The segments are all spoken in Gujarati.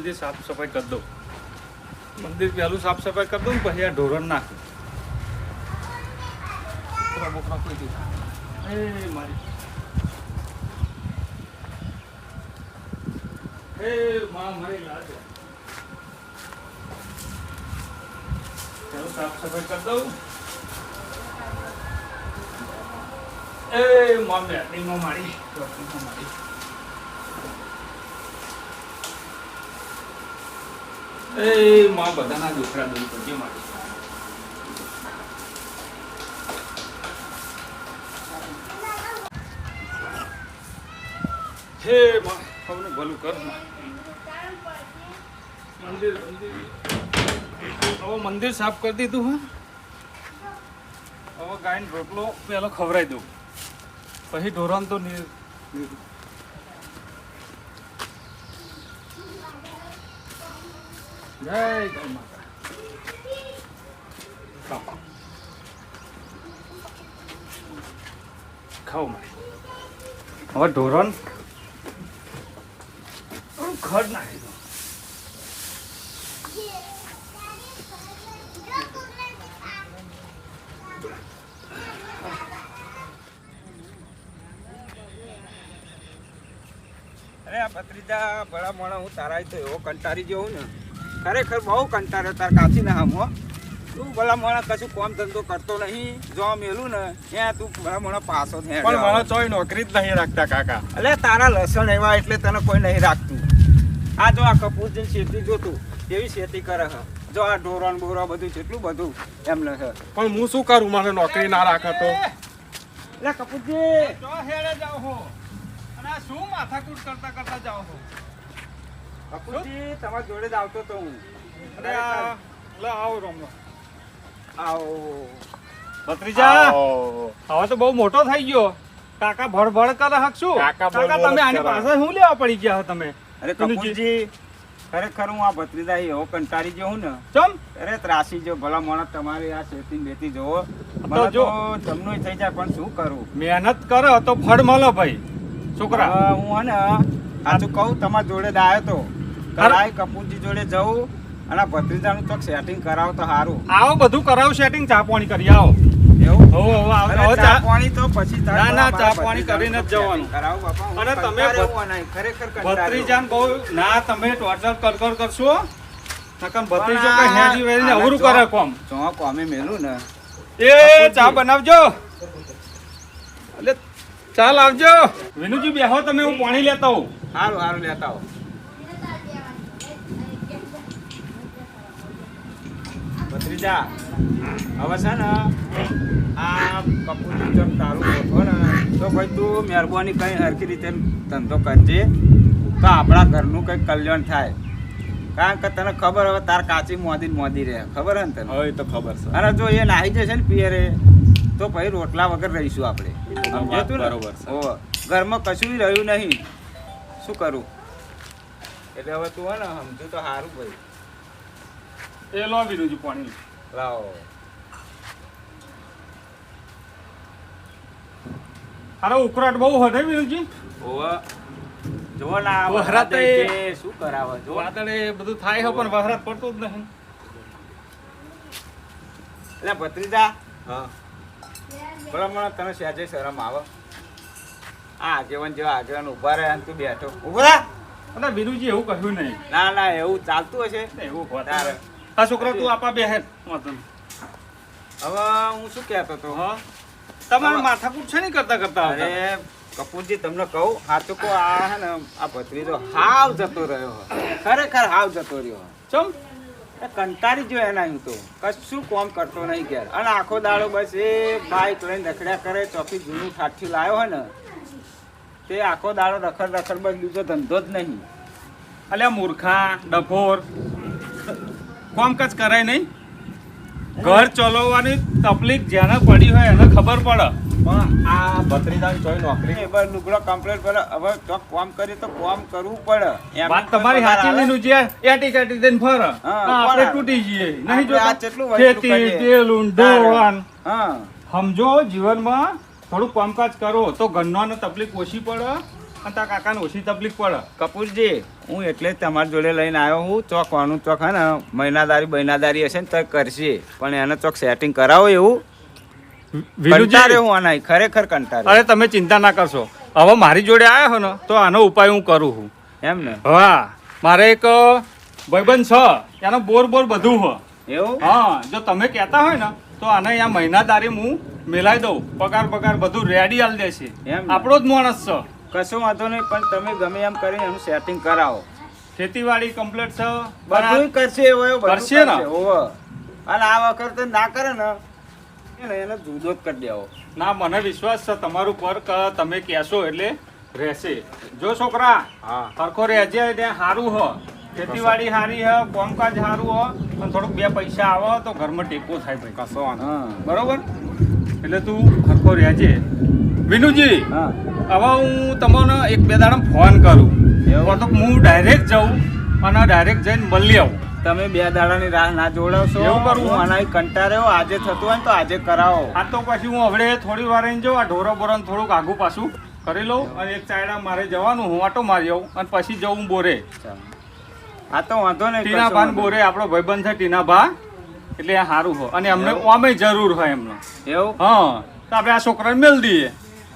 મંદિર સાફ સફાઈ કરી દઉં. મંદિર પહેલું સાફ સફાઈ કરી દઉં ને પછી આ ઢોરણ નાખું. બોકરા કોઈ દીધા એ મારી એ મારી લાજ પહેલું સાફ સફાઈ કરી દઉં. એ બેટિંગમાં મારી એ માં બધાના દુખરા દૂર કરજે મારી. હે માં સૌનું ભલું કર. મંદિર હવે મંદિર સાફ કરી દીધું. હવે ગાયને રોટલો પેલો ખવડાવી દઉં પછી ઢોરણ તો જય ગાય માતા. ખાઓ મારી. હવે ઢોરણ ખડ નાખી દો. અરે આ ભત્રીજા ભલા મોણા હું તારા તો એવો કંટાળી ગયો ને, ખરેખર બહુ કંટાળ્યો તાર કાચી ના હમ. તું ભલા મોણા કશું કામ ધંધો કરતો નહીં, જો મેલું ને ત્યાં તું ભલા મોણા પાછો થયા. પણ મારા ચોય નોકરી જ નહીં રાખતા કાકા. એટલે તારા લસણ એવા એટલે તને કોઈ નહીં રાખતું. આ જો આ કપૂરજીની શેતી જોતું એવી શેતી કરે હ. જો આ ઢોરણ બોરા બધું કેટલું બધું એમ લે છે. પણ હું શું કરું, મારે નોકરી ના રાખે તો. એટલે કપૂરજી જો હેડે જાવ હો અને આ શું માથાકૂટ કરતા કરતા જાવ હો. કપૂરજી તમારી જોડે જ આવતો તો હું. અરે આ લે આવો રમવા. આવો ભત્રીજા હવે તો બહુ મોટો થઈ ગયો. કાકા ભડભડ કરે હકશું. કાકા તમે આની પાસે શું લેવા પડી ગયા હો તમે? અરે કપૂરજી ખરેખર હું આ ભત્રીજા એવો કંટાળી ગયો હું ને. ચમ અરે ત્રાસી જો ભલા માણસ તમારી આ શેતી બેતી જોવો મને તો જમનું થઈ જાય પણ શું કરું. મહેનત કરો તો ફળ મળે ભાઈ છોકરા. હું હે ને સાચું કહું તમારા જોડે જ આવ્યો તો કરાય કપૂરજી જોડે જવું અને ભત્રીજાનું ચોક સેટિંગ કરાવ તો સારું. આવો બધું કરાવ સેટિંગ. ચા પાણી કરી આવો. એવું હો ચા પાણી તો પછી ના ના ચા પાણી કરીને જ જવાનું. કરાવ બાપા. અને તમે ખરેખર ભત્રીજાને બહુ ના તમે ટોર્ચર કર કરશો નકર ભત્રીજો કઈ હેજી વેરીને અવરું કરે કોમ. જો કોમે મેલું ને એ ચા બનાવજો. એટલે ચા લાવજો. વિનુજી બેહો તમે, હું પાણી લેતા હોઉં. સારું સારું લેતા હો. ભત્રીજા હવે છે ને આ કપૂરજી ચોક તારું ગોઠવો ને તો ભાઈ તું મહેરબાની કઈ હરખી રીતે ધંધો કરજે તો આપણા ઘરનું કંઈક કલ્યાણ થાય. કારણ કે તને ખબર હવે તાર કાચી મોદી રહે, ખબર હે ને તને? હવે તો ખબર છે. અને જો એ નાહી જશે ને પિયરે તો પછી રોટલા વગર રહીશું આપણે. સમજ્યું ને? બરોબર છે. ઓ ઘરમાં કશું રહ્યું નહીં, શું કરું? એટલે હવે તું હે ને સમજુ તો સારું ભાઈ. એ લો વિનુજી પાણી લાવો. અરે ઉકળાટ બહુ હટે વિનુજી. ઓવા જો ના વહરાત વહરાત શું કરાવે જો. વાદળે બધું થાય છે પણ વહરાત પડતો જ નહીં. એટલે ભત્રીજા હા ભલા મને તને સહેજે શરમ આવે? આ આગેવાન જેવા આગેવાન ઉભા રહે અને તું બેઠો ઉભા. અને વિનુજી એવું કહ્યું નહીં. ના ના એવું ચાલતું હશે એવું તારે. આ છોકરા તું આપા બે હેડ. હવે હું શું કહેતો હતો? હા તમારે માથાકૂટ છે નહીં કરતા કરતા. અરે કપૂરજી તમને કહું સાચું કહું, આ હે ને આ ભત્રીજો હાવ જતો રહ્યો, ખરેખર હાવ જતો રહ્યો. ચમ એ કંટાળી ગયો એના. હું તો કશું કામ કરતો નહીં ઘેર અને આખો દાડો બસ એ બાઈક લઈને રખડ્યા કરે. ચોથી જૂનું ઠાઠ્યું લાવ્યો હોય ને તે આખો દાડો રખડ બસ બીજો ધંધો જ નહીં. અલ્યા મૂર્ખા ડફોર કોમકાજ કરાય નહીં. ઘર ચલાવવાની તકલીફ જેને પડી હોય એને ખબર પડે. પણ આ ભત્રીજાની ચોય નોકરી એ બસ લુગડો કમ્પ્લીટ કરે. હવે ચોક કામ કરીએ તો કામ કરવું પડે. વાત તમારી સાચી લીધું છે. એટી કાટી દઈને ફરે આપણે તૂટી જઈએ નહીં. જો આ કેટલું ખેતી તેલું ઢોળાન હા સમજો જીવનમાં થોડું કામકાજ કરો તો ઘરનો તકલીફ ઓછી પડે અને તારા કાકાને ઓછી તકલીફ પડે. કપૂરજી હું એટલે જ તમારી જોડે લઈને આવ્યો હું. ચોકવાનું ચોક હે ને મહિનાદારી હશે ને તો કરશે, પણ એને ચોક સેટિંગ કરાવો એવું. કંટાળ્યો હું આના, ખરેખર કંટાળ્યો. અરે તમે ચિંતા ના કરશો. હવે મારી જોડે આવ્યા હો ને તો આનો ઉપાય હું કરું છું. એમ ને? હા, મારે એક ભાઈબંધ છે, એનો બોર બધું હોય. એવું? હા, જો તમે કહેતા હોય ને તો આને અહીંયા મહિનાદારી હું મેલાઈ દઉં. પગાર બધું રેડી આલી દેશે. એમ ને? આપણો જ માણસ છે. કશું વાંધો નહીં, પણ તમે ગમે એમ કરીને એનું સેટિંગ કરાવો. ખેતીવાડી કમ્પ્લીટ છે, બધું કરશે એવો બધું કરશે ને? હોવે. અને આ વખતે ના કરે ને એને જુદો જ કરી દેવો. ના, મને વિશ્વાસ છે તમારું પર કે તમે કહેશો એટલે રહેશે. જો છોકરા હા. સરખો રહેજે ને સારું હો, ખેતીવાડી સારી હે, કામકાજ સારું હો, અને થોડુંક 2 પૈસા આવે તો ઘરમાં ટેકો થાય ભાઈ. કશો વાંધો હા. બરોબર? એટલે તું સરખો રહેજે. વિનુજી, હા. હવે હું તમને 1-2 દાડા ફોન કરું. એવું? તો હું ડાયરેક્ટ જાઉં અને ડાયરેક્ટ જઈને મળી આવું. તમે 2 દાડાની રાહ ના જોડાવશો. એવું કરવું? હું આના કંટાળ્યો. આજે થતું હોય ને તો આજે કરાવો. આ તો પછી હું હવે થોડી વાર રહીને જાઉં, આ ઢોરો બોરોને થોડુંક આગું પાછું કરી લઉં અને એક ચાયડા મારે જવાનું, હું આટો મારી આવું અને પછી જવું બોરે. આ તો વાંધો નહીં. ટીના ભાન બોરે આપણો ભાઈબંધ છે ટીના ભા, એટલે આ સારું હોય અને અમને ઓમે જરૂર હોય એમનો. એવું? હા, તો આપણે આ છોકરાને મેલ દઈએ.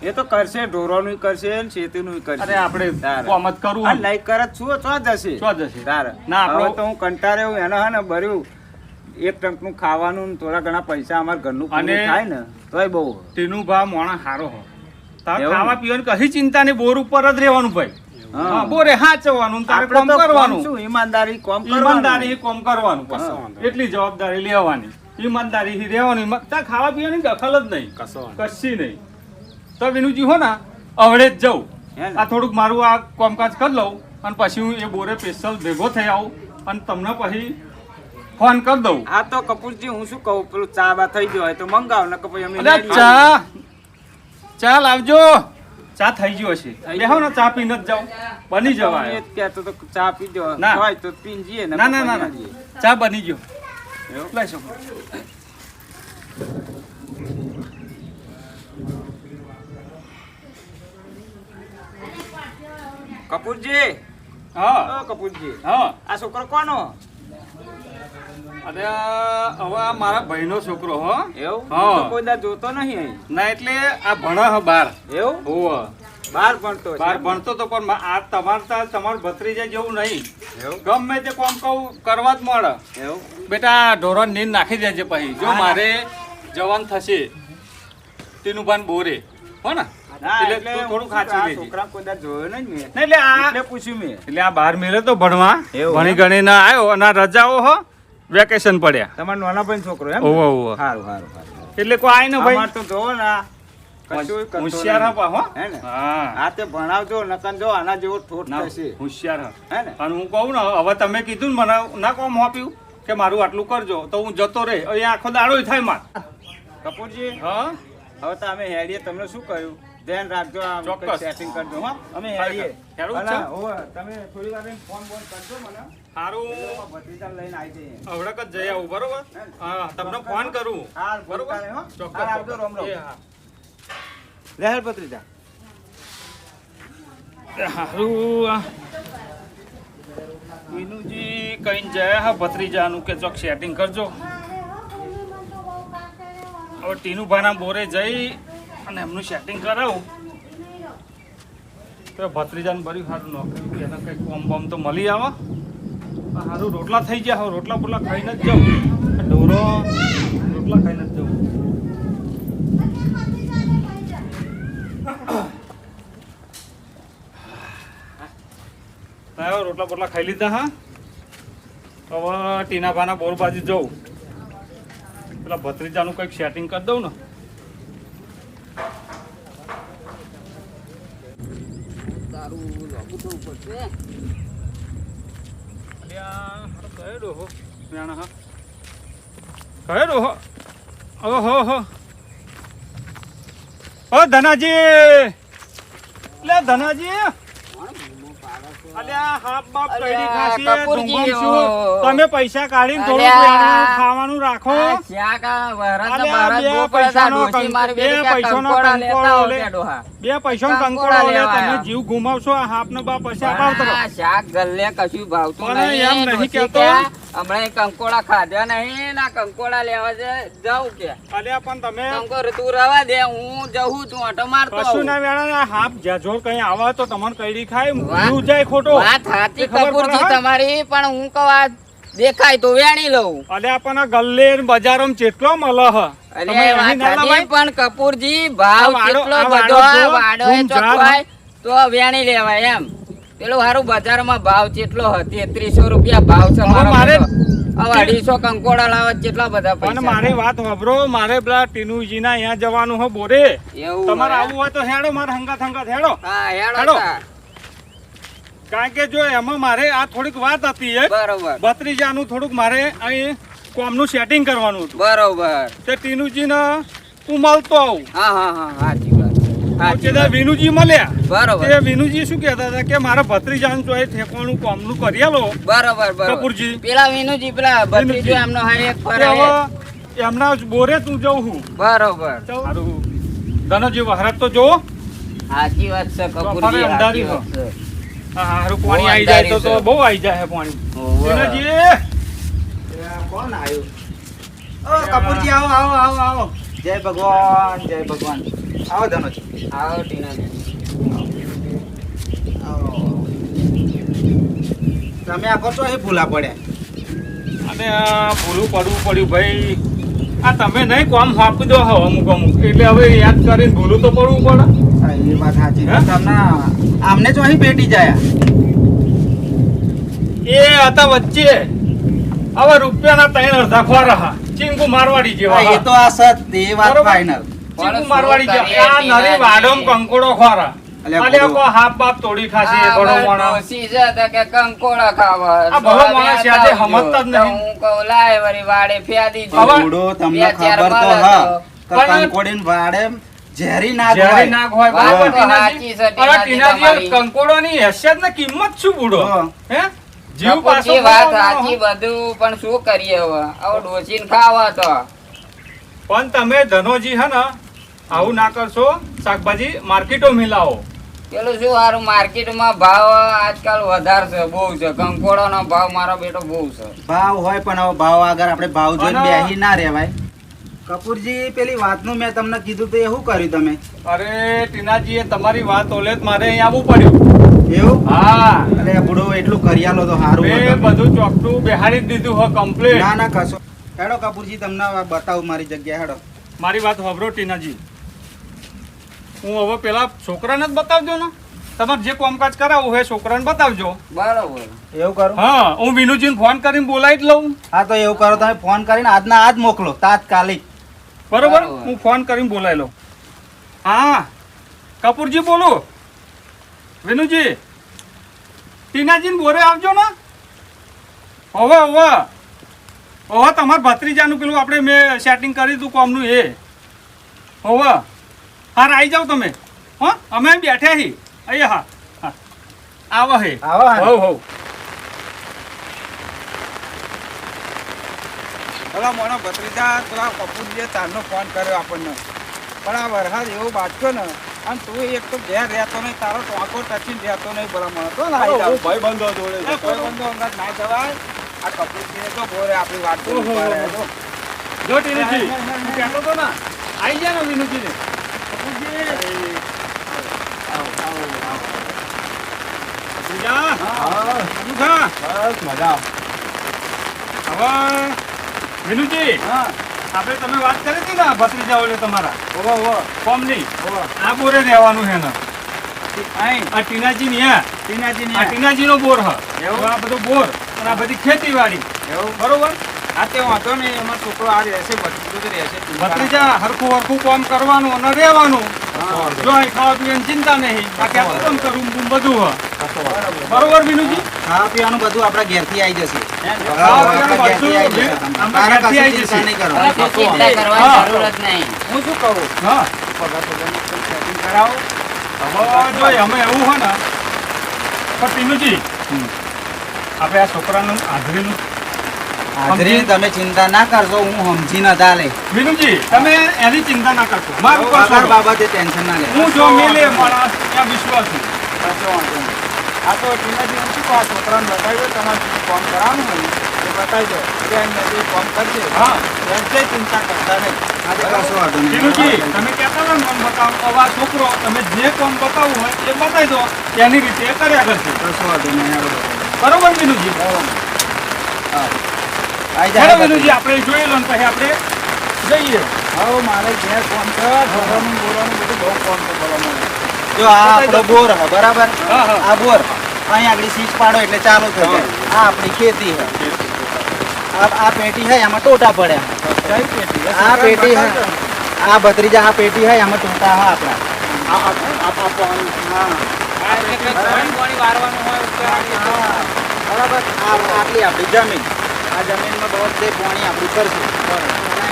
એ તો કરશે, ઢોરોનું કરશે ને ખેતીનું કરશે. અરે આપણે તારે. કોમ જ કરવું આ હોય. નહીં કરે તો શું ચો જશે? ચો જશે? તારે. ના, આપણો- હવે તો હું કંટાળ્યો. એને હે ને ભર્યું એક ટંકનું ખાવાનું ને થોડા ઘણા પૈસા અમારા ઘરનું પૂરું અને- થાય ને તોય બહુ. ટીનું ભા મોણા સારો હોય. તારે એવું? ખાવા પીવાની કશી ચિંતા નહીં, બોર ઉપર જ રહેવાનું ભાઈ. હા. હા, બોરે હાચવવાનું, તારે આપણે કામ તો કરવાનું. કોમ શું, ઈમાનદારી કોમ કરવાનું. ઈમાનદારી કોમ કરવાનું, હા. એટલી જવાબદારી લેવાની, ઈમાનદારી રહેવાની. ત્યાં ખાવા પીવાની દખલ જ નહીં, કશી નહીં. તો વિનુજી હો ને અવડે જ જાઉં, હે ને? આ થોડુંક મારું આ કામકાજ કરી લઉં અને પછી હું એ બોરે સ્પેશિયલ ભેગો થઈ આવું અને તમને પછી ફોન કરી દઉં. આ તો કપૂરજી હું શું કહું, પેલું ચા બા થઈ ગયો હોય તો મંગાવ ને પછી અમે અરે લઈ ચા લાવજો. ચા થઈ ગયો હશે, બેહો ને ચા પીને જ જાઉં, બની જઈએ. જવાય. એ જ કહેતો તો ચા પીજો ના. હોય તો પીને જઈએ ને ના ના ના પછી ના, ચા બની ગયો. એવું? લઈ શકો. કપૂરજી, હા ઓ કપૂરજી, હા. આ છોકરો કોનો? અરે હવે આ મારા ભાઈનો છોકરો હો. એવું? હા. હું તો કોઈ દા જોતો નહીં અહીં. ના, એટલે આ ભણે હ બાર. એવું? હોવે. બહાર ભણતો છે? બાર ભણતો તો પણ આ તમાર ભત્રીજા જેવું નહીં. એવું? ગમે તે કોમ કહું કરવા જ મળે. એવું? બેટા ઢોરો નીંદ નાખી દેજે પછી જો હા, ના. મારે જવાન થશે તેનું ભાન બોરે હો ને. ના, એટલે એટલે તું થોડું હું શું ખાચી આ લેજે. છોકરા કોઈ દા જોયો નહીં મેં. ના, એટલે આ એટલે પૂછ્યું મેં. એટલે આ બાર મેલે તો ભણવા એવું? ભણી ગણી ના આવ્યો અને આ રજાઓ હો વેકેશન પડ્યા. તમારો નાના ભાઈ છોકરો એમ? ઓહો ઓહો. સારું સારું સારું. એટલે કોઈ આય ને અમાર ભાઈ તો જોવો ને આ કશુંય કરતો હોશિયાર નહીં. હા હો. હે ને? હા આ તે ભણાવજો નકન જો આના જેવો ઠોઠ ના, થશે. હોશિયાર હા. હે ને? અને હું કહું ને હવે તમે કીધું ને મને ના કોમ આપ્યું કે મારું આટલું કરજો તો હું જતો રહે. અહીંયા આખો દાડો થાય માર. કપૂરજી, હા, હવે તો અમે હેડીએ. તમને શું કહ્યું? ધ્યાન રાખજો, આ ચોક્કસ. સેટિંગ કરજો. હા, અમે હેડીએ. હેડવું જ અને છે? હોવે, તમે થોડી વાર રહીને ફોન બોન કરજો મને. સારું. ભત્રીજાને લઈને આવી જઈએ. અવડક જ જઈ આવું બરોબર. હા, તમને ફોન કરું. હાલ, બરોબર ભૂલતા નહીં, હો. ચોક્કસ, હાલ, આવજો, ચોક્કસ. રોમ રોમ. એ હા. લે હાલ ભત્રીજા. હારું આ વિનુજી કઈ જાય હા ભત્રીજાનું કે ચોક સેટિંગ કરજો. હવે ટીનુભાઈના બોરે જઈ અને એમનું સેટિંગ કરાવું તો ભત્રીજાને બરી સારું નોકરી એને કંઈક કોમ બોમ તો મળી આવે. સારું રોટલા થઈ ગયા. હવે રોટલા બોટલા ખાઈને જ જાઉં. ઢોરો રોટલા ખાઈને જ જાઉં. આવ્યો રોટલા બોટલા ખાઈ લીધા. હા, હવે ટીનાભાના બોર બાજુ જવું, પેલા ભત્રીજાનું કંઈક સેટિંગ કરી દઉં ને. કયો ડોહો મેણા? હા, કયો ડોહો? ઓહો હો. ઓ ધનાજી, લે ધનાજી. અલ્યા હાફ બાપ કઈડી અલ્યા, ખાસી કપૂરજી, ધુંગમ શું? ઓ. તમે પૈસા કાઢીને થોડું અલ્યા. વેણવાનું ખાવાનું રાખો આ શાક આ વરરાજના અલ્યા, બરરાજ બે બહુ પડે છે. આ પૈસાનો ડોશી મારી બે બેટી કે પૈસાનો કંકોડા લેતા કંકોડો આવો લે. કે ડોહા. બે પૈસા કંકોડા કંકોડો લે લેવા તમે આયા. જીવ ગુમાવશો આ હાફ ને બાપ પછી અપાવતો રહો. આ શાક ગલ્લે કશું ભાવતું પણ નહીં. એમ નહીં ડોશી કહેતો. કે હમણાં એ કંકોડા ખાધા નહીં ને આ કંકોડા લેવા જાઉં કે અલ્યા પણ તમે કંકોડ તું રવા દે હું જઉં તું આટો મારતો કશું આવું. ના વેણા હાફ જાજોર કઈ આવે તો તમને કઈડી ખાય વાહ. જીવ જાય ખોટો વાત સાચી એ ખબર કપૂરજી પડે, હા? તમારી પણ હું કહું આ દેખાય તો વેણી લઉં. અલ્યા પણ આ ગલ્લે ને બજારોમાં ચેટલો મળે હ અરે તમે અહીં વાત ના સાચી લવાય? પણ કપૂરજી ભાવ આ વાડો- કેટલો આ બધો વાડો જો, વાડો એ ધૂમ ઝાડ ચોખ્ખાય તો વેણી લેવાય એમ પેલું હારું બજારમાં ભાવ કેટલો હતી 3300 રૂપિયા ભાવ છે હવે મારો મારે- બેટો. હવે 250 કંકોડા લાવવા કેટલા બધા પણ પૈસા મારી વાત સાંભળો મારે પેલા ટીનુજી ના અહીંયા જવાનું હો બોરે એવું તમારે હોય? આવવું હોય તો હેડો મારે હંગાત હંગાત હેડો હા હેડો હેડો. તા. કારણ કે જો એમાં મારે આ થોડીક વાત હતી એક બરોબર ભત્રીજાનું થોડુંક મારે અહીં કોમનું સેટિંગ કરવાનું હતું બરોબર તે ટીનુજીને હું મળતો આવું હા હા હા સાચી વાત સાચી તે વાત. વિનુજી મળ્યા બરોબર તે વિનુજી શું કહેતા હતા કે મારા ભત્રીજાનું તો એ ઠેકવાનું કોમનું કરી આલો બરોબર બરોબર કપૂરજી. પેલા વિનુજી પેલા ભત્રીજો એમનો હા એક તે ફરે હવે એમના જ બોરે તું જઉં હું બરોબર સારું ધનજી વહરાત તો જો સાચી વાત છે કપૂરજી ફરે સાચી અંધારી વાત છે. હારું પાણી બહુ આવી જાય તો અંધારી છે. બહુ આવી જાય પાણી હોવે. ધનજી કોણ આવ્યું ઓ કપૂરજી આવો આવો આવો આવો જય ભગવાન જય ભગવાન આવો ધનોજી આવો ટીનાજી. આવો તમે આખો તો એ ભૂલા પડ્યા અને આ ભૂલું પડવું પડ્યું ભાઈ આ તમે નહીં કોમ આપી દો હો અમુક અમુક એટલે હવે યાદ કરીને ભૂલું તો પડવું પડે હા, એ વાત સાચી હે? તમને આમને તો અહીં બેટી જાય એ હતા વચ્ચે હવે રૂપિયાના 3 અડધા ખોરા ચીંકુ મારવાડી જેવા એ તો આ સત એ વાત બરોબર. ફાઈનલ ચીંકુ મારવાડી શું જેવા આ કરીએ નરી વાડોમ કંકોડો ખોરા અલ્યા અલ્યા ભૂલું. કો હાફ બાપ તોડી ખાશે એ આ ઘણો બસ માણસ ડોશી છે તો કે કંકોડા ખાવા. આ ભલો માણસ છે, આજે સમજતા જ તો નહીં. હું કહું લાય વળી વાડે ફેદી હવે- જો. બુડો તમને બે ચાર ખબર તો માણસ હા તો. કે પણ- કંકોડીને વાડે ઝેરી નાગ જ્યારે હોય. નાગ હોય વાત બરોબર તો ટીનાજી? સાચી છે, અરે ટીનાજી ટીનાજી, તમારી. કંકોડોની હેસિયતને કિંમત શું બુડો હા. હે જીવ પાછો કપૂરજી વાત ખોવાનો. સાચી બધું પણ શું કરીએ હવે હવે ડોશીને ખાવા તો પણ તમે ધનોજી હે ને આવું ના કરશો શાકભાજી માર્કેટો મિલાવો પેલું શું હારું માર્કેટમાં ભાવ આજકાલ વધારે છે બહુ છે કંકોડાનો ભાવ મારો બેટો બહુ છે ભાવ હોય પણ હવે ભાવ આગળ આપણે ભાવ જોઈને અને- બેહી ના રહેવાય કપૂરજી પેલી વાતનું મેં તમને કીધું તો એ શું કર્યું તમે અરે ટીનાજી એ તમારી વાત ઓલે જ મારે અહીં આવવું પડ્યું એવું હા અરે બુડો એટલું કરિયાલો તો સારું મેં હતું. બધું ચોકટું બેહાડી જ દીધું હો કમ્પ્લીટ ના ના કશો હેડો કપૂરજી તમને બતાવું મારી જગ્યા હેડો મારી વાત સાંભળો ટીનાજી હું હવે પેલા છોકરાને જ બતાવજો ને તમારે જે કામકાજ કરાવવું હોય છોકરાને બતાવજો બરોબર એવું કરો હા હું વિનુજીને ફોન કરીને બોલાવી જ લઉં હા તો એવું કરો તમે ફોન કરીને આજના આજ મોકલો તાત્કાલિક બરોબર બરોબર. હું ફોન કરીને બોલાવી લઉં હા કપૂરજી બોલું વિનુજી ટીનાજીને બોરે આવજો ને હવે હવે હવે તમારા ભત્રીજાનું પેલું આપણે મેં સેટિંગ કરી હતું કોમનું એ હવે હા આવી જાઓ તમે હો અમે અહીં બેઠ્યા હી અહીંયા હા હા આવો હે આવો હા. હવ હવ પેલા મોનો ભત્રીજા પેલા કપૂરજીએ તારનો ફોન કર્યો આપણને પણ આ વરસાદ એવો બાટક્યો ને અને તું એક તો ઘેર રહેતો નહીં તારો ટોંકો ટચીને રહેતો નહીં ભલા મને તો ના આવી જાવ. એ કોઈ બંધો અંગાત ના જવાય આ કપૂરજીને તો બોરે આપણી વાત તો ઓહો. ઉભા રહે તો. જો ટીનુજી હું કહેતો તો ને આવી ગયા ને વિનુજીને ભત્રીજા, હા, શું થા? બસ મજા હવે વિનુજી હા આપણે તમે વાત કરી હતી ને ભત્રીજા ઓલે તમારા ઓવો ઓવો કોમની ઓવો આ બોરે રહેવાનું છે ને અહીં આ ટીનાજી ની આ ટીનાજીની આ આ. ટીનાજી નો બોર હ એવું? આ બધો બોર અને આ બધી ખેતીવાડી એવું બરોબર હા તે વાંધો નહીં એમાં છોકરો આ રહેશે ભત્રીજો તો રહેશે ભત્રીજા હરખું હરખું કામ કરવાનું અને રહેવાનું હા. જો અહીં ખાવા પીવાની ચિંતા નહીં આ ક્યાં કામ કરું બૂમ બધું હ બરાબર. બરોબર વિનુજી ખાવા પીવાનું બધું આપણા ઘેરથી આવી જશે ખાવા આપણા પીવાનું ઘેરથી બધું આવી જશે આપણે તમને. ઘેરથી તારે આવી કશી જશે. ચિંતા કશી નહીં કરવાની. ચિંતા કરવાની જરૂર જ નહીં હું શું કહું હા પગાર પગારનું કંઈ setting કરાવો હવે જો અમે એવું હોય ને પણ ટીનુજી આપણે આ છોકરાનું હાજરીનું હાજરી તમે ચિંતા ના કરશો, હું સમજી ન ચાલે. વિનુજી તમે એની ચિંતા ના કરશો, મારું પગાર કરશો. બાબતે ટેન્શન ના લે. હું જો મેલે માણસ ત્યાં વિશ્વાસ છે. આ તો ટીનાજી એમ શું કહો, આ છોકરાને બતાવી દો, તમારે શું કામ કરવાનું હોય એ બતાવી દો, એટલે એમને જે કામ કરશે હા એમ કઈ ચિંતા કરતા નહીં. આજે કશો વાંધો નહીં. ટીનુજી તમે કહેતા હતા ને મને બતાવો, હવે આ છોકરો તમે જે કામ બતાવવું હોય એ બતાવી દો, એની રીતે એ કર્યા કરશે. કશો વાંધો નહીં. હાલો. બરોબર વિનુજી? હા. આઈ ચાલો જાય વિનુજી આપણે જોઈ લો ને પછી આપણે જઈએ. હવે મારે ઘેર કામ છે, ઢોરવાનું બોલવાનું બધું બહુ કામ છે બોલવાનું. જો આ આપણો બોર હે, બરાબર? હા, હા. આ બોર અહીં આગળ સીચ પાડો એટલે ચાલુ થઈ જાય. આ આપણી ખેતી હે. આ પેટી હે એમાં ટોટા પડ્યા. કઈ પેટી? આ પેટી હે, આ ભત્રીજા આ પેટી હે એમાં ટોટા હે આપણા. આ પાણી. હા. આ એટલે કંઈક પાણી વારવાનું હોય ઉપર હા. બરાબર. આટલી આપણી જમીન. આ જમીનમાં બધે પાણી આપણું કરશું.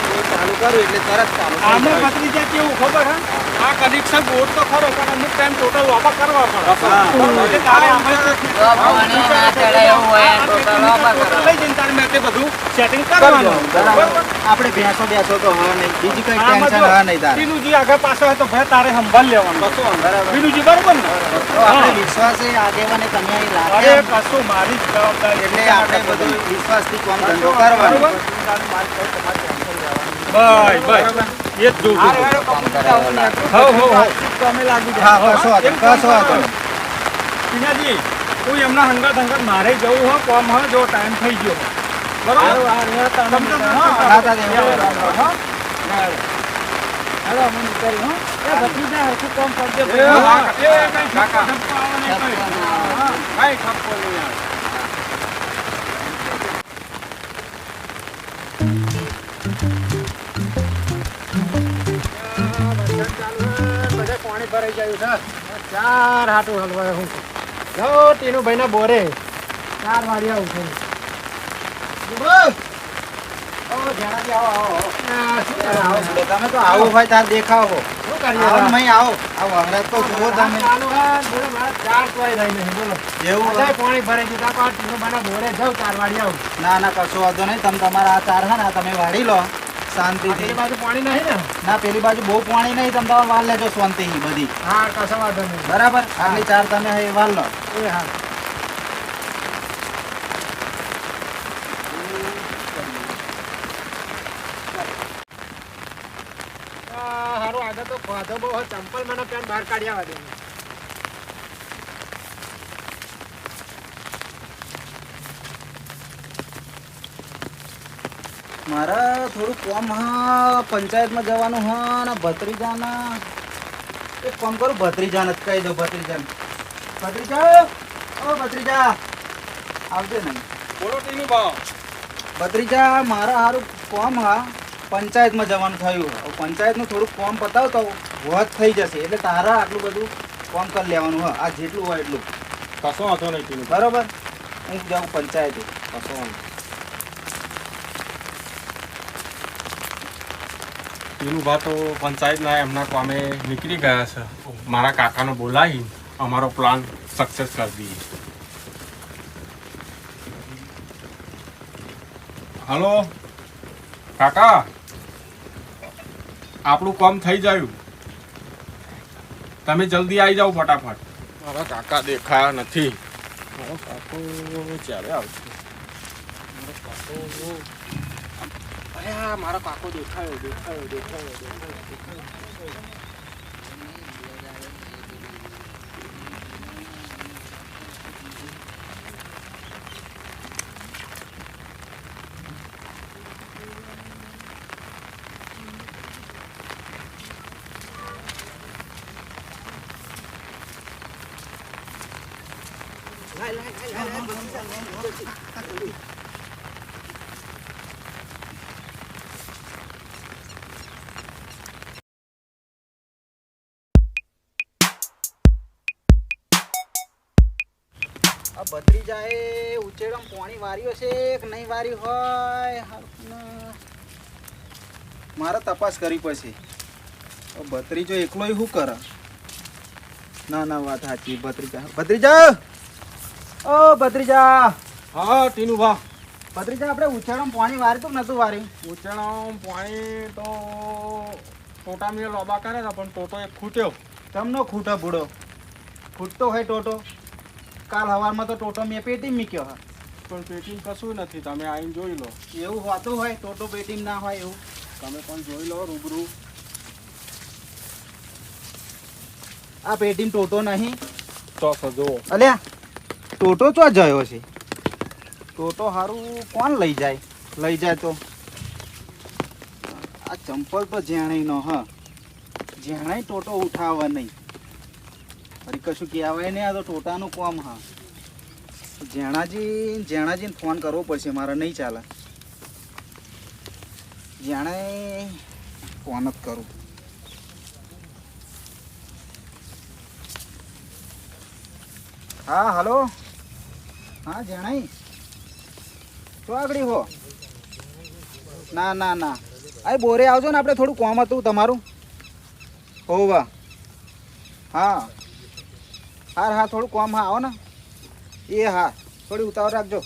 એ ચાલુ કર્યું એટલે તરત ચાલુ થઈ આમાં જાય. ભત્રીજા કેવું ખબર હે? આ કનેક્શન બોર્ડ તો ખરો પણ અમુક ટાઈમ ટોટલ લોપા કરવા પડે. હા. એટલે તારે આમાં તો પાણી ના ચડે એવું હોય ટોટલ લોપા ટોટલ કરવા. લઈ જઈને તારે મેં તે બધું સેટિંગ કરવાનું. બરાબર. બરોબર? આપણે ભેંસો તો હા નહીં, બીજી કઈ આમાં ટેન્શન જો હા નહીં તારે. ટીનુજી આગળ પાછળ હોય તો ભાઈ તારે સંભાળ લેવાનું. બરાબર. વિનુજી બરોબર ને? તો આપણે વિશ્વાસે આગેવાને તમે અહીં અરે રાખ્યા કશું મારી જ જવાબદારી એટલે આપણે બધું વિશ્વાસથી કામ ધંધો કરવાનો. બરોબર? બાય બાય એ જ જોઉં છું. તમે લાગી હા, કશો વાંધો નહીં, કશો વાંધો નહીં. ટીનાજી કોઈ એમના હંગાત મારે જવું હોય કોમ હોય જો ટાઈમ થઈ ગયો બરોબર તમને હા, તા દેવું. હા? હેલો મને કરી હો એ ભત્રીજા હરખું કામ કરજે એ હા, એ કઈ કાકા. ધક્કો આવે નહીં કઈ. હા કાઈ ખપકો નહીં આવે. પાણી ભરાઈ ગયું છે. ચાર હાટું હલવાય હું જાઓ ટીનુભાઈ ના બોરે 4 વાળી આવું છું. તમે તો આવો ભાઈ તાર દેખાવો. શું કરીએ આવો હવે? નહીં આવો. આવો હમણાં તો જુઓ તમે. ચાલુ હે, બોલો મારા 4 તોય રહી નહીં બોલો એવું બધાય હોય? પાણી ભરાઈ ગયું તા ટીનુભાઈ ના બોરે જાઉં 4 વાળી આવું. ના ના કશો વાંધો નહીં. તમે તમારા આ તાર હે ને આ તમે વાળી લો શાંતિથી. એ બાજુ પાણી નહીં ને? ના પેલી બાજુ બહુ પાણી નહીં, તમે તમારે વાળ લેજો શાંતિથી બધી. હા કશો વાંધો નહીં. બરાબર. આટલી ચાર તમે એ વાળ લો. એ હા હારું આગળ તો ખાધો બહુ હોય. ચંપલ મને પેન બહાર કાઢી આવવા દે. મારે થોડું કોમ હા પંચાયતમાં જવાનું હા ને ભત્રીજાના એક કામ કરું ભત્રીજાને જ કહી દઉં. ભત્રીજા ઓ ભત્રીજા આવજે ને. બોલો ટીનુભા. ભત્રીજા મારા હારું કોમ હા પંચાયતમાં જવાનું થયું. હવે પંચાયતનું થોડુંક કોમ પતાવતો વધ થઈ જશે એટલે તારા આટલું બધું કોમ કરી લેવાનું હા. આ જેટલું હોય એટલું કશો વાંધો નહીં ટીનુભા. બરોબર. હું જાઉં પંચાયતે. કશો વાંધો ટીનુભા તો પંચાયતના એમના કામે નીકળી ગયા છે. મારા કાકાને બોલાવી અમારો પ્લાન સક્સેસ કરી દઈએ. હલો કાકા, આપણું કામ થઈ ગયું. તમે જલ્દી આવી જાઓ ફટાફટ. મારા કાકા દેખાયા નથી. મારો કાકો ક્યારે આવશે? મારો કાકો અરે હા, મારો કાકો દેખાયો. આ ભત્રીજાએ ઉચેડમ પાણી વાર્યો છે કે નહીં વાર્યું હોય મારે તપાસ કરી પછી. ભત્રીજો એકલો શું કરે? ના ના વાત સાચી. ભત્રીજા ઓ ભત્રીજા, હા ટીનુ ભા ભત્રીજા આપણે ઉછેડામાં પાણી વાર્યું તું કે નતું વાર્યું? ઉચાણામાં પાણી તો ટોટા મેં લોબા કરે ને પણ ટોટો એક ખૂટ્યો. તમનો ખૂટો બુડો ખૂટતો હોય ટોટો. કાલ સવારમાં તો ટોટો મેં પેટી મૂક્યો હા. પણ પેટીમ કશું નથી, તમે આવીને જોઈ લો. એવું હોતું હોય ટોટો પેટીમાં ના હોય એવું? તમે પણ જોઈ લો રૂબરૂ. આ પેટીમાં ટોટો નહીં. તો જુઓ. અલ્યા ટોટો ચો જયો છે? ટોટો સારું કોણ લઈ જાય? લઈ જાય તો આ ચંપલ તો જેણાઈનો હા, જેણાઈ ટોટો ઉઠાવવા નહીં. ફરી કશું કહેવાય નહીં, આ તો ટોટાનું કોમ હા. જેણાજીને ફોન કરવો પડશે મારે, નહીં ચાલે. જેણાઈ ફોન જ કરું. હા હલો, હા જેણાઈ તો આગળ હો. ના ના ના, આ બોરે આવજો ને, આપણે થોડું કોમ હતું તમારું. હોવા હા હા હા, થોડું કોમ હા આવો ને. એ હા, થોડી ઉતાવળ રાખજો.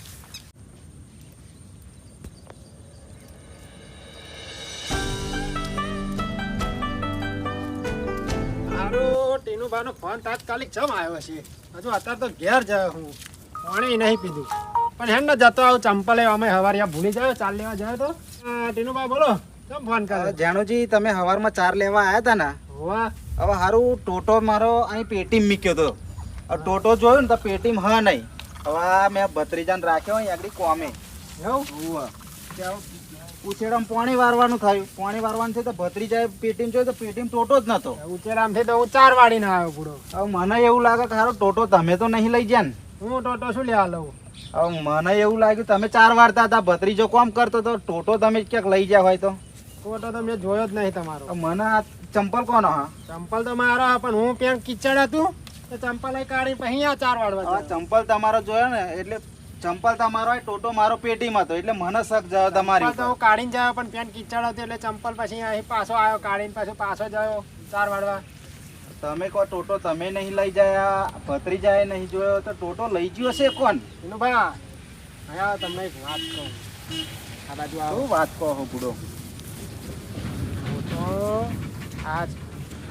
મારો ટીનુભાઈનો ફોન તાત્કાલિક જમ આવ્યો છે. હજુ અત્યારે તો ઘેર જાય હું પાણી નહીં પીધું, પણ હેડ ન જતો આવું ચંપલે અમે હવારિયા ભૂલી જાય ચાલ લેવા જાય તો. ટીનુભાઈ બોલો, કેમ ફોન કર્યો? જાણુજી તમે સવારમાં ચાર લેવા આવ્યા હતા ને, હોવા હવે સારું ટોટો મારો અહીં પેટીમ મૂક્યો હતો. હવે ટોટો જોયું ને તો પેટીમ હા નહીં. હવે આ મેં ભત્રીજાને રાખ્યો અહીં આગળ કોમે. એવું ઉછેડામાં પાણી વારવાનું થયું. પાણી વારવાનું છે તો ભત્રીજાએ પેટીમ જોયું તો પેટીમ ટોટો જ નતો. ઉચેરામથી તો હું 4 વાળીને આવ્યો પૂરો. હવે મને એવું લાગે કે સારો ટોટો તમે તો નહીં લઈ ગયા ને. હું ટોટો શું લેવા લઉં? હવે મને એવું લાગ્યું તમે 4 વારતા હતા, ભત્રીજો કોમ કરતો તો ટોટો તમે ક્યાંક લઈ ગયા હોય તો. ટોટો તો મેં જોયો જ નહીં તમારો. હવે મને આ ચંપલ કોનો હા? ચંપલ તો મારો હા, પણ હું પેન્ટ કિચડ હતું તો ચંપલ અહીં કાઢી પછી આ 4 વાળવા હવે ચંપલ તમારો જોયો ને એટલે ચંપલ તમારો હોય, ટોટો મારો પેટીમાં હતો એટલે મને શક જયો તમારી ચંપલ તો હું કાઢીને જાયો, પણ પેન્ટ કિચડ હતું એટલે ચંપલ પછી અહીં પાછો આવ્યો, કાઢીને પાછો ગયો 4 વાળવા. તમે કહો ટોટો તમે નહીં લઈ ગયા, ભત્રીજાએ નહીં જોયો તો ટોટો લઈ ગયો છે કોણ? એનું ભાઈ અહીંયા તમને એક વાત કહું. આ બાજુ આવો. શું વાત કહો બુડો? તો આજ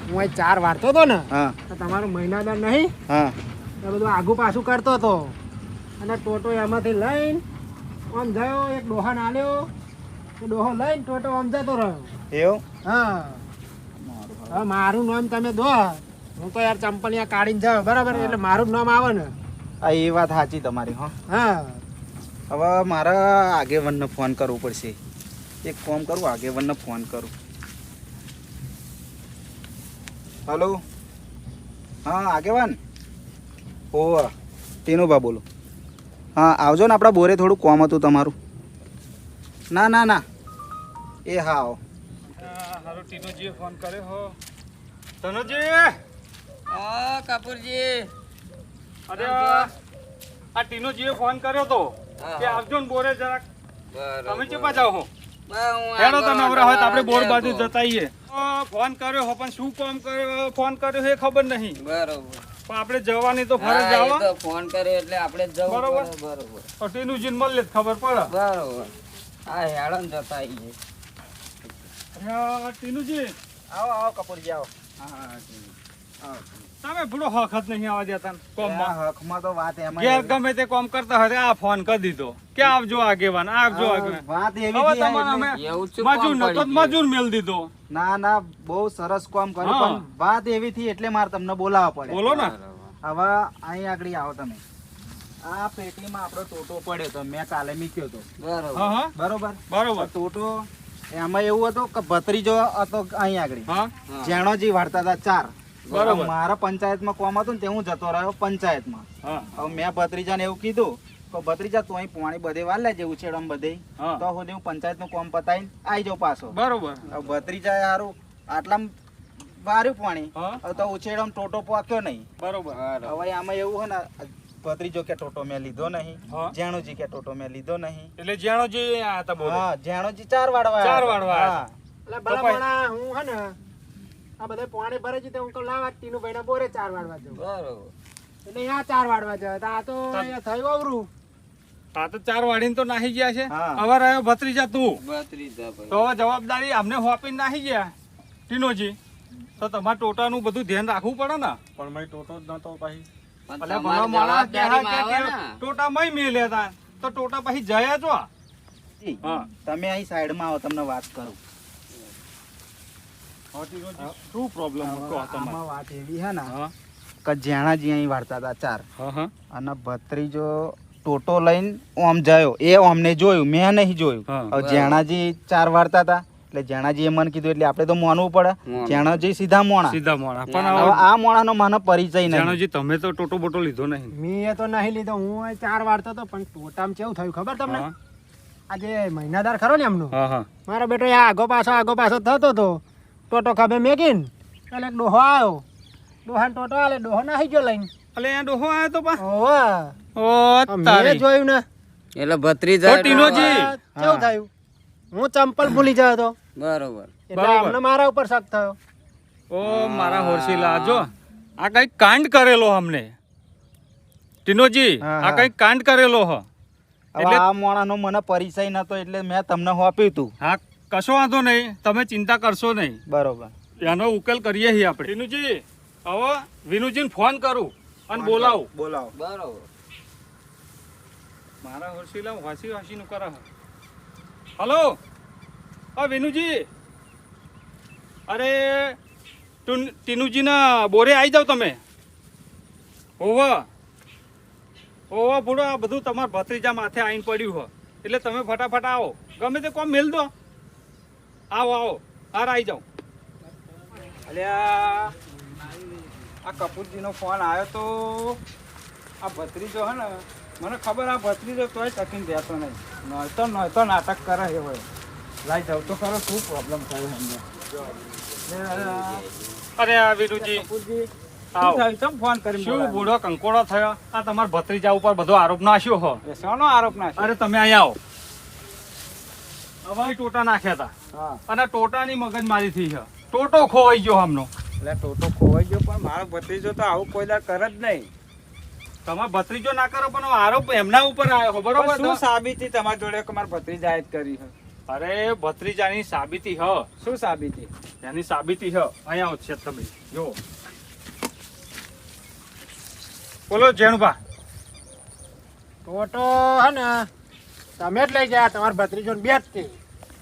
હું અહીં 4 વાળતો હતો ને, હા તો તમારો મહિનાદાર નહીં હા એ બધું આગું પાછું કરતો હતો, અને ટોટો એમાંથી લઈને આમ ગયો, એક ડોહાને આલ્યો, તો ડોહો લઈને ટોટો આમ જતો રહ્યો. એવું? હા હવે મારું નામ તમે દો, હું તો યાર ચંપલ અહીંયા કાઢીને જાવ બરાબર, એટલે મારું જ નામ આવે ને. આ એ વાત સાચી તમારી. હા હા હવે મારે આગેવનને ફોન કરવું પડશે. એક ફોન કરું, આગેવનને ફોન કરું. હલો હા આગેવાન. ઓહ ટીનુભા બોલો. હા આવજો ને, આપણા બોરે થોડું કોમ હતું તમારું. ના ના ના, એ હા આવો. હારો ટીનુજીએ ફોન કર્યો હો. તનુજી, હા કપૂરજી. અરે આ ટીનુજીએ ફોન કર્યો તો હા, કે હા. આવજો ને બોરે જરાક. બરોબર. તમે ચેપા જાઓ હો? બસ હું હેડો તો આગળ નવરા હોય તો આપણે બોર આગળ બાજુ આગળ. જતા આવીએ. ફોન કર્યો હો પણ શું કામ કર્યો, ફોન કર્યો એ ખબર નહીં, બરોબર. પણ આપણે જવાની તો ફરજ હા, એ આવા. તો ફોન કર્યો એટલે આપણે જ જવું બરોબર. પડે. બરોબર ટીનુજીને મળે જ ખબર પડે. બરોબર. હા હેડો ને જતા આવીએ. અરે ટીનુજી, આવો આવો કપૂરજી આવો. હા તમે ભૂલો હખત નહીં આવવા દેતા ને કોમમાં. આ હકમાં તો વાત એમાં ઘેર એવી- ગમે તે કોમ કરતા હોય આ ફોન કરી દીધો કે આવજો આગેવાન, આવજો આગેવાન. વાત એવી હવે થી આ તમારે એટલે- અમે એવું શું મજૂર કામ નતો તો પડી ગયું? મજૂર મેલ દીધો. ના ના બહુ સરસ કામ કર્યું, હા. પણ વાત એવી થી એટલે મારે તમને બોલાવવા પડે. બોલો ને. હવે અહીં આગળ આવો તમે. આ પેટીમાં આપણો ટોટો પડ્યો તો મેં કાલે મૂક્યો તો બરોબર. હા હા બરોબર. બરોબર. ટોટો એમાં એવું હતું કે ભત્રીજો હતો અહીં આગળ, હા જેણોજી વાળતા હતા 4. બરોબર. મારા પંચાયતમાં કોમ હતું ને તે હું જતો રહ્યો પંચાયતમાં. હા હવે મેં ભત્રીજાને એવું કીધું કે ભત્રીજા તું અહીં પાણી બધે વાર લેજે ઉછેડમ બધે, હા. તો હું પંચાયતનું કોમ પતાવીને આવી જાઉં પાછો. બરોબર. હવે ભત્રીજાએ હારું આટલામાં વાર્યું પાણી, હા હવે તો ઉછેડમ ટોટો પાક્યો નહીં. બરોબર. હવે આમાં એવું હોય ને, ભત્રીજો કે ટોટો મેં લીધો નહીં, હા. જેણુજી કે ટોટો મેં લીધો નહીં. એટલે જેણો જે આ હતા બોલો. હા જેણુજી 4 વાળવા 4 વાળવા હા. આવ્યા. એટલે બરાબર હું હે ને આ બધા પાણી ભરે છે, તો હું કહું લાવ આ ટીનુભાઈના બોરે 4 વાળવા જવું. બરોબર. એટલે અહીંયા 4 વાળવા જાય તો આ તો અહીંયા થયું અવરું. આ તો 4 વાળીને તો નાહી ગયા છે. હા. હવે રહ્યો ભત્રીજા તું. ભત્રીજા ભાઈ. તો હવે જવાબદારી અમને હોપીને નાહી ગયા ટીનોજી. તો તમારે ટોટાનું બધું ધ્યાન રાખવું પડે ને. પણ મેં ટોટો જ નતો પછી. પણ અલ્યા તમારી ભલા માણસ જવાબદારીમાં કે આવે ને. ટોટા મય મેલ્યા તા તો ટોટા પછી જયા છો. હા. તમે અહીં સાઈડમાં આવો, તમને વાત કરું. શું પ્રોબ્લેમ હતો તમારે? આમાં વાત એવી હે ને હા કે જેણાજી અહીં વાળતા હતા 4 હા હા અને ભત્રીજો ટોટો લઈને ઓમ જયો. એ ઓમને જોયું, મેં નહીં જોયું. હા. હવે જેણાજી 4 વાળતા હતા એટલે જેણાજી મને કીધું એટલે આપણે તો મોનવું પડે. મોનવું. જેણાજી સીધા મોણા. સીધા મોણા. પણ હવે હવે આ મોણાનો મને પરિચય નહીં. જાણોજી તમે તો ટોટો બોટો લીધો નહીં. મેં તો નહીં લીધો, હું અહીં 4 વાળતો હતો પણ ટોટામાં કેવું થયું ખબર તમને? હા આજે મહિનાદાર ખરો ને એમનો, હા હા મારો બેટો આ આગો પાછો થતો હતો. ટોટો ખભે મેકીન એટલે એક ડોહો આવ્યો. ડોહાને ટોટો આલે, ડોહો નાહી ગયો લઈને. અલે અહીંયા ડોહો આવ્યો તો પા. ઓવે. ઓ મેં તારી. જોયું ને એટલે ભત્રીજા તો ટીનોજી. કેવું થયું, હું ચંપલ ભૂલી ગયો હતો બરોબર. એટલે બરોબર. અમને મારા ઉપર શક થયો. ઓ મારા હોરસીલા જો આ કઈક કાંડ કરેલો અમને ટીનોજી. હા, આ હા. કઈક કાંડ કરેલો હ. હવે એટલે- આ મોણાનો મને પરિચય નતો એટલે મેં તમને હોપ્યું હતું. હા કશો વાંધો નહીં, તમે ચિંતા કરશો નહીં. બરોબર. એનો ઉકેલ કરીએ છીએ આપણે. વિનુજી હવે વિનુજીને ફોન કરું અને બોલાવું. બોલાવો. બરોબર. મારા હોરસીલા વાસી નું કરે. હલો હા વિનુજી. અરે ટીનુજીના બોરે આવી જાવ તમે. હોવા હોવા ભૂડો આ બધું તમારા ભત્રીજા માથે આવીને પડ્યું હોય એટલે તમે ફટાફટ આવો. ગમે તે કોમ મેલ દો. આવો આવો હાર આવી જાઓ. અલ્યા આ કપૂરજીનો ફોન આવ્યો તો આ ભત્રીજો હે ને, મને ખબર આ ભત્રીજો તોય ટકીને રહેતો નહીં. નહોતો નાટક કરે એ હોય. લાઈ જાવ તો ખરો શું પ્રોબ્લેમ થયો એમને. અરે આ વિનુજી કપૂરજી આવો. શું થયું? ચમ ફોન કરી શું બુઢો કંકોડો થયો? આ તમારા ભત્રીજા ઉપર બધો આરોપ નાખ્યો હો. શાનો આરોપ નાખ્યો? અરે તમે અહીંયા આવો. હવે ટોટા નાખ્યા હતા હા અને ટોટાની મગજ મારી થઈ છે. ટોટો ખોવાઈ ગયો આમનો. એટલે ટોટો ખોવાઈ ગયો પણ મારો ભત્રીજો તો આવું કોઈ દાડ કરે જ નહીં. તમારો ભત્રીજો ના કરો પણ આરોપ એમના ઉપર આવ્યો પણ બરોબર શું ને? સાબિતી તમારી જોડે કે મારા ભત્રીજાએ જ કરી છે? અરે ભત્રીજાની સાબિતી હ. શું સાબિતી? એની સાબિતી હ. અહીંયા છે તમે જો. બોલો જેણભા. ટોટો હે ને તમે જ લઈ ગયા, તમારા ભત્રીજો બે જ તે.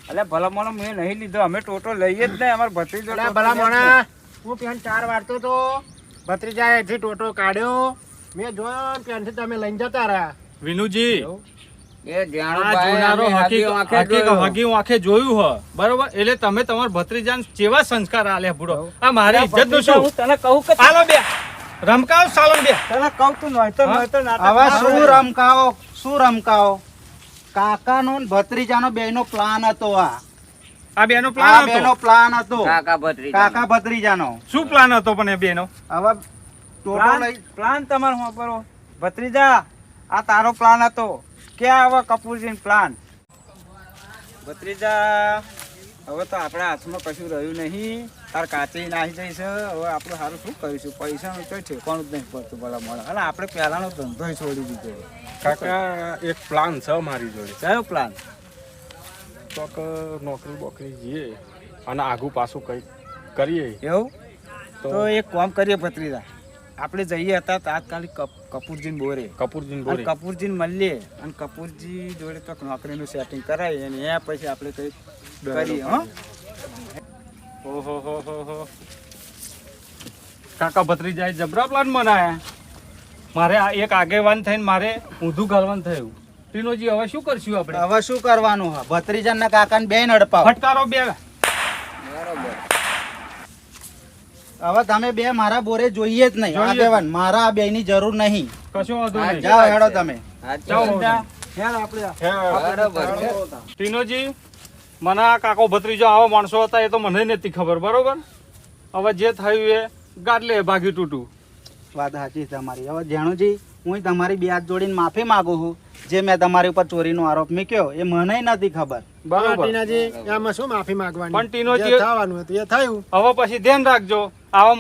એટલે ભલા મોણો મેં નહીં લીધો, અમે ટોટો લઈએ જ નહીં. અમારો ભત્રીજો એટલે ટોટો ભલા લે જ મોણા હું પેન 4 વાળતો તો ભત્રીજાએ એથી ટોટો કાઢ્યો. મેં જોયો ને પેનથી તમે લઈને જતા રહ્યા. વિનુજી એ જાણો આ ભાઈ, જોનારો અમે હાથી આંખે જોયું. હકીકત આંખે જોયું હ બરોબર. એટલે તમે તમારા ભત્રીજાને કેવા સંસ્કાર આલ્યા ભૂડો. આ મારી ઇજ્જત નું ભત્રીજા, શું? હું તને કહું કે હાલો બે રમકાવ સાલમ બે. તને કહું તું નહોતો નાટક હવે ના શું કરે. રમકાવો, શું રમકાવો? કાકાનો ને ભત્રીજાનો બેયનો પ્લાન હતો. આ બેનો આ પ્લાન બેનો હતો. પ્લાન હતો. કાકા ભત્રીજા. કાકા ભત્રીજાનો. શું પ્લાન હતો પણ એ બેનો? હવે ટોટો પ્લાન લઈ પ્લાન તમારો વાપરો. ભત્રીજા આ તારો પ્લાન હતો. ક્યાં આવે કપૂરજી પ્લાન? ભત્રીજા હવે તો આપણા હાથમાં કશું રહ્યું નહીં. તાર કાચી નાહી જઈશ. હવે આપણે સારું શું કરીશું? પૈસાનું તો ઠેકાણું જ નહીં પડતું ભલા મળે. અને આપણે પહેલાનો ધંધો છોડી દીધો. કાકા એક પ્લાન છે મારી જોડે. કયો પ્લાન? ચોક નોકરી બોકરી જઈએ અને આગું પાછું કંઈક કરીએ એવું તો એક કામ કરીએ ભત્રીજા. આપણે જઈએ હતા તાત્કાલિક કપૂરજીને બોરે. કપૂરજીને અને બોરે. કપૂરજીને મળીએ અને કપૂરજી જોડે તો નોકરીનું સેટિંગ કરાવીએ અને એ પછી આપણે કંઈક કરીએ. હો ઓહો હો હો હો. કાકા ભત્રીજાએ જબરા પ્લાન બનાયા. મારે આ એક આગેવાન થઈને મારે ઊંધું ગાલવાનું થયું. ટીનોજી હવે શું કરશું આપણે? હવે શું કરવાનું? ભત્રીજાના કાકાને બેન અડપાવ. ફટકારો બે. બરોબર. હવે તમે બે મારા બોરે જોઈએ જ નહીં. જોઈએ. આગેવાન મારા આ બેયની જરૂર નહીં. કશો વાંધો હા, નહીં. જાઓ હેડો તમે. સાચી જાઓ. વાત. હેડ આપણે બરોબર છે. ટીનોજી મને આ કાકો ભત્રીજો આવા માણસો હતા એ તો મને નથી ખબર બરોબર. હવે જે થયું એ ગાડલે ભાગી તૂટું. વાત સાચી છે તમારી. હવે જેણુજી હું તમારી બે હાથ જોડીને માફી માંગુ છું. જે મેં તમારી ઉપર ચોરીનો આરોપ મૂક્યો એ મને નથી ખબર. બરોબર. ટીનાજી આમાં શું માફી માંગવાની? પણ ટીનોજી- જે થવાનું હતું એ થયું. હવે પછી ધ્યાન રાખજો. આવા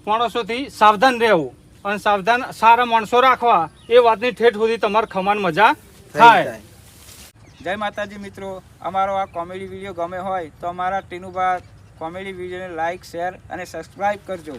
માણસોથી સાવધાન રહેવું. અને સાવધાન સારા માણસો રાખવા એ વાતની ઠેઠ સુધી તમારે ખમાન મજા થાય. જય માતાજી મિત્રો, અમારો આ કોમેડી વિડીયો ગમે હોય તો અમારા ટીનુબા કોમેડી વિડીયોને લાઈક, શેર અને સબસ્ક્રાઈબ કરજો.